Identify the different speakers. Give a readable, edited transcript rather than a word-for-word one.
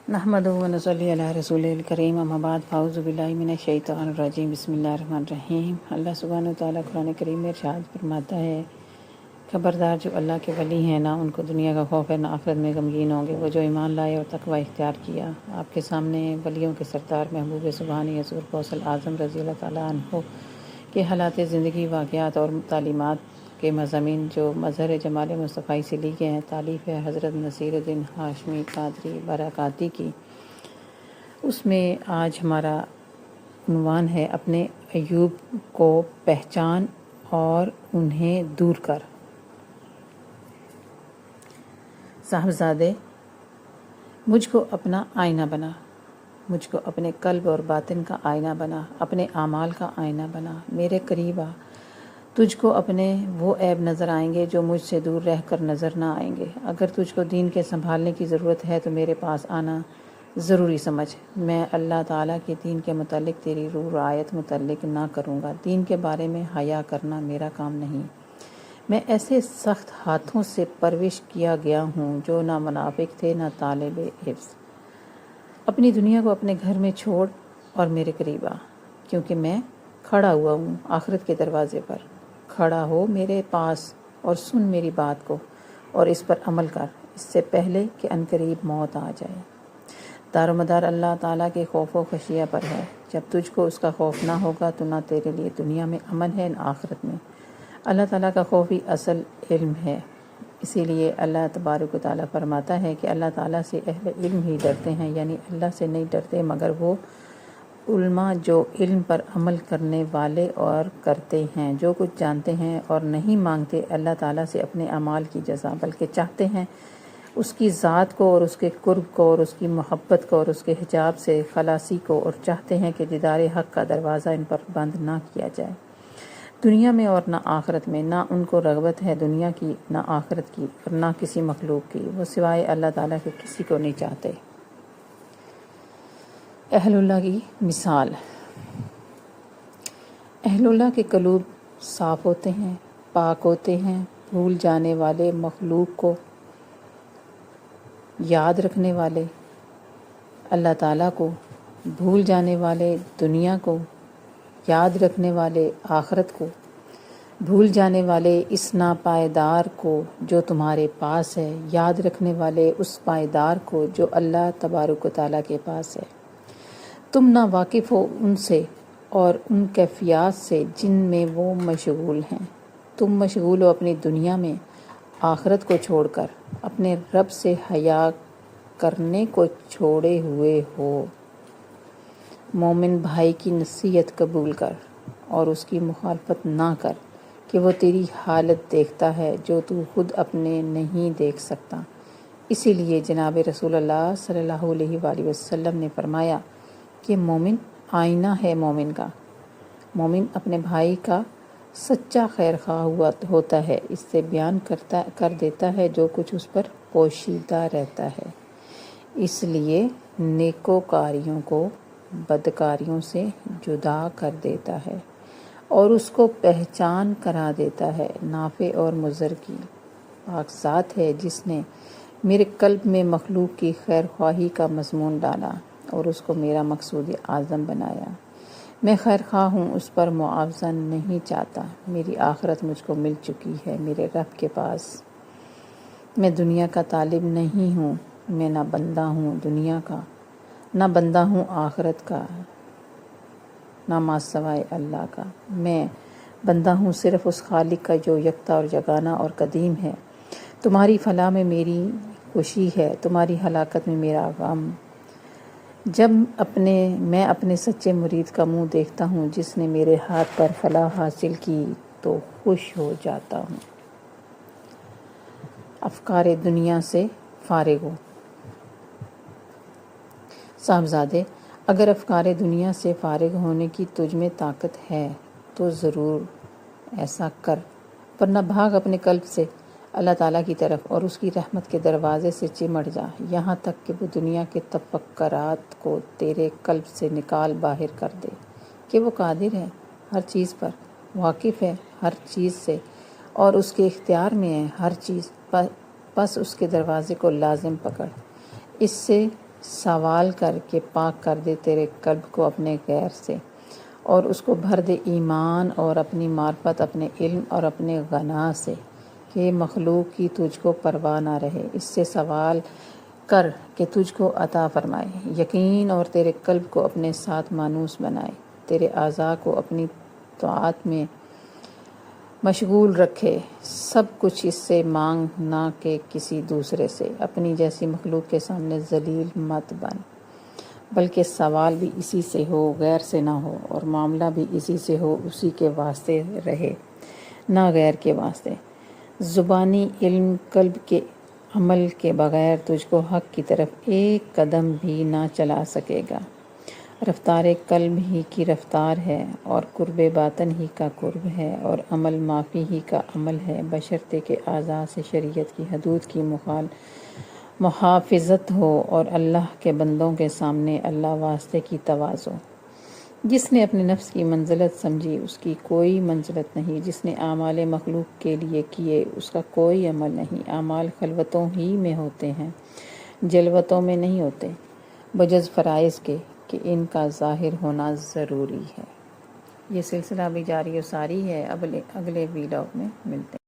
Speaker 1: نحمدہ و نصلی علی رسولہ الکریم، اما بعد، فاعوذ باللہ من الشیطان الرجیم، بسم اللہ الرحمن الرحیم۔ اللہ سبحانہ وتعالیٰ قرآن کریم میں ارشاد فرماتا ہے، خبردار جو اللہ کے ولی ہیں، نہ ان کو دنیا کا خوف ہے، نہ آخرت میں غمگین ہوں گے، وہ جو ایمان لائے اور تقوی اختیار کیا۔ آپ کے سامنے ولیوں کے سردار محبوب سبحانی حضور غوث اعظم رضی اللہ تعالیٰ عنہ کے حالات زندگی، واقعات اور تعلیمات کے مضامین جو مظہر جمال مصطفی سے لی گئے ہیں، تالیف ہے حضرت نصیر الدین ہاشمی قادری برکاتی کی۔ اس میں آج ہمارا عنوان ہے، اپنے عیوب کو پہچان اور انہیں دور کر۔ صاحبزادے، مجھ کو اپنا آئینہ بنا، مجھ کو اپنے قلب اور باطن کا آئینہ بنا، اپنے اعمال کا آئینہ بنا، میرے قریب آ۔ تجھ کو اپنے وہ عیب نظر آئیں گے جو مجھ سے دور رہ کر نظر نہ آئیں گے۔ اگر تجھ کو دین کے سنبھالنے کی ضرورت ہے تو میرے پاس آنا ضروری سمجھ۔ میں اللہ تعالیٰ کے دین کے متعلق تیری روح رعایت متعلق نہ کروں گا۔ دین کے بارے میں حیا کرنا میرا کام نہیں۔ میں ایسے سخت ہاتھوں سے پرورش کیا گیا ہوں جو نہ منافق تھے نہ طالب حفظ۔ اپنی دنیا کو اپنے گھر میں چھوڑ اور میرے قریب آ، کیونکہ میں کھڑا ہوا ہوں آخرت کے دروازے پر۔ کھڑا ہو میرے پاس اور سن میری بات کو اور اس پر عمل کر، اس سے پہلے کہ عنقریب موت آ جائے۔ دار و مدار اللہ تعالیٰ کے خوف و خشیہ پر ہے۔ جب تجھ کو اس کا خوف نہ ہوگا تو نہ تیرے لیے دنیا میں امن ہے نہ آخرت میں۔ اللہ تعالیٰ کا خوف ہی اصل علم ہے۔ اسی لیے اللہ تبارک و تعالیٰ فرماتا ہے کہ اللہ تعالیٰ سے اہل علم ہی ڈرتے ہیں، یعنی اللہ سے نہیں ڈرتے مگر وہ علماء جو علم پر عمل کرنے والے اور کرتے ہیں، جو کچھ جانتے ہیں اور نہیں مانگتے اللہ تعالیٰ سے اپنے اعمال کی جزا، بلکہ چاہتے ہیں اس کی ذات کو اور اس کے قرب کو اور اس کی محبت کو اور اس کے حجاب سے خلاصی کو، اور چاہتے ہیں کہ دیدار حق کا دروازہ ان پر بند نہ کیا جائے۔ دنیا میں اور نہ آخرت میں، نہ ان کو رغبت ہے دنیا کی نہ آخرت کی اور نہ کسی مخلوق کی، وہ سوائے اللہ تعالیٰ کے کسی کو نہیں چاہتے۔ اہل اللہ کی مثال۔ اہل اللہ کے قلوب صاف ہوتے ہیں، پاک ہوتے ہیں، بھول جانے والے مخلوق کو یاد رکھنے والے، اللہ تعالیٰ کو بھول جانے والے، دنیا کو یاد رکھنے والے، آخرت کو بھول جانے والے، اس ناپائیدار کو جو تمہارے پاس ہے یاد رکھنے والے، اس پائیدار کو جو اللہ تبارک و تعالیٰ کے پاس ہے۔ تم نہ واقف ہو ان سے اور ان کیفیات سے جن میں وہ مشغول ہیں۔ تم مشغول ہو اپنی دنیا میں، آخرت کو چھوڑ کر اپنے رب سے حیا کرنے کو چھوڑے ہوئے ہو۔ مومن بھائی کی نصیحت قبول کر اور اس کی مخالفت نہ کر کہ وہ تیری حالت دیکھتا ہے جو تو خود اپنے نہیں دیکھ سکتا۔ اسی لیے جناب رسول اللہ صلی اللہ علیہ وآلہ وسلم نے فرمایا کہ مومن آئینہ ہے مومن کا۔ مومن اپنے بھائی کا سچا خیر خواہ ہوتا ہے، اس سے بیان کر دیتا ہے جو کچھ اس پر پوشیدہ رہتا ہے، اس لیے نیکوکاریوں کو بدکاریوں سے جدا کر دیتا ہے اور اس کو پہچان کرا دیتا ہے۔ نافع اور مضر کی پاک ذات ہے جس نے میرے قلب میں مخلوق کی خیر خواہی کا مضمون ڈالا اور اس کو میرا مقصود اعظم بنایا۔ میں خیر خواہ ہوں، اس پر معاوضہ نہیں چاہتا۔ میری آخرت مجھ کو مل چکی ہے میرے رب کے پاس۔ میں دنیا کا طالب نہیں ہوں، میں نہ بندہ ہوں دنیا کا، نہ بندہ ہوں آخرت کا، نہ ما سوائے اللہ کا۔ میں بندہ ہوں صرف اس خالق کا جو یکتا اور یگانہ اور قدیم ہے۔ تمہاری فلاح میں میری خوشی ہے، تمہاری ہلاکت میں میرا غم۔ جب میں اپنے سچے مرید کا منہ دیکھتا ہوں جس نے میرے ہاتھ پر فلاح حاصل کی تو خوش ہو جاتا ہوں۔ افکار دنیا سے فارغ ہو۔ صاحبزادے، اگر افکار دنیا سے فارغ ہونے کی تجھ میں طاقت ہے تو ضرور ایسا کر، ورنہ بھاگ اپنے قلب سے اللہ تعالیٰ کی طرف اور اس کی رحمت کے دروازے سے چمٹ جا، یہاں تک کہ وہ دنیا کے تفکرات کو تیرے قلب سے نکال باہر کر دے کہ وہ قادر ہے ہر چیز پر، واقف ہے ہر چیز سے اور اس کے اختیار میں ہے ہر چیز۔ بس اس کے دروازے کو لازم پکڑ، اس سے سوال کر کے پاک کر دے تیرے قلب کو اپنے غیر سے، اور اس کو بھر دے ایمان اور اپنی معرفت، اپنے علم اور اپنے غنا سے، کہ مخلوق کی تجھ کو پرواہ نہ رہے۔ اس سے سوال کر کہ تجھ کو عطا فرمائے یقین، اور تیرے قلب کو اپنے ساتھ مانوس بنائے، تیرے اعضاء کو اپنی طاعت میں مشغول رکھے۔ سب کچھ اس سے مانگ، نہ کہ کسی دوسرے سے۔ اپنی جیسی مخلوق کے سامنے ذلیل مت بن، بلکہ سوال بھی اسی سے ہو، غیر سے نہ ہو، اور معاملہ بھی اسی سے ہو، اسی کے واسطے رہے، نہ غیر کے واسطے۔ زبانی علم، قلب کے عمل کے بغیر تجھ کو حق کی طرف ایک قدم بھی نہ چلا سکے گا۔ رفتار قلب ہی کی رفتار ہے، اور قرب باطن ہی کا قرب ہے، اور عمل معافی ہی کا عمل ہے، بشرطے کہ اعضاء سے شریعت کی حدود کی محافظت ہو، اور اللہ کے بندوں کے سامنے اللہ واسطے کی تواضع۔ جس نے اپنے نفس کی منزلت سمجھی اس کی کوئی منزلت نہیں، جس نے اعمال مخلوق کے لیے کیے اس کا کوئی عمل نہیں۔ اعمال خلوتوں ہی میں ہوتے ہیں، جلوتوں میں نہیں ہوتے، بجز فرائض کے کہ ان کا ظاہر ہونا ضروری ہے۔ یہ سلسلہ بھی جاری و ساری ہے، اگلے ویلاگ میں ملتے ہیں۔